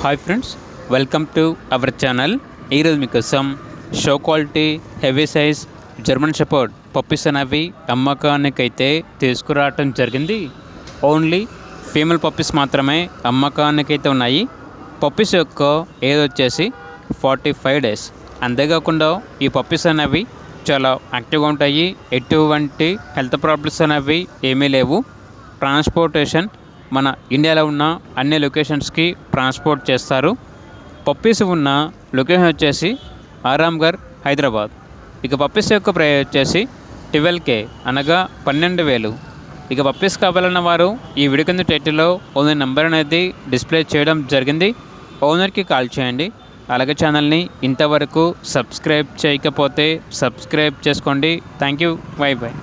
Hi friends, welcome to our channel. ఈరోజు మీకోసం show quality heavy size German shepherd puppies అనేవి అమ్మకానికైతే తీసుకురావటం జరిగింది. ఓన్లీ ఫీమేల్ పప్పీస్ మాత్రమే అమ్మకానికైతే ఉన్నాయి. పప్పీస్ యొక్క ఏజ్ వచ్చేసి 45 డేస్. అంతేకాకుండా ఈ పప్పీస్ అనేవి చాలా యాక్టివ్గా ఉంటాయి. ఎటువంటి హెల్త్ ప్రాబ్లమ్స్ అనేవి ఏమీ లేవు. ట్రాన్స్పోర్టేషన్ మన ఇండియాలో ఉన్న అన్ని లొకేషన్స్కి ట్రాన్స్పోర్ట్ చేస్తారు. పప్పీస్ ఉన్న లొకేషన్ వచ్చేసి ఆరాంఘర్, హైదరాబాద్. ఇక పప్పీస్ యొక్క ప్రైస్ వచ్చేసి 12K అనగా 12,000. ఇక పప్పీస్ కావాలన్న వారు ఈ వీడియో కింద టైటిల్లో ఓనర్ నెంబర్ అనేది డిస్ప్లే చేయడం జరిగింది. ఓనర్కి కాల్ చేయండి. అలాగే ఛానల్ని ఇంతవరకు సబ్స్క్రైబ్ చేయకపోతే సబ్స్క్రైబ్ చేసుకోండి. Thank you. By by.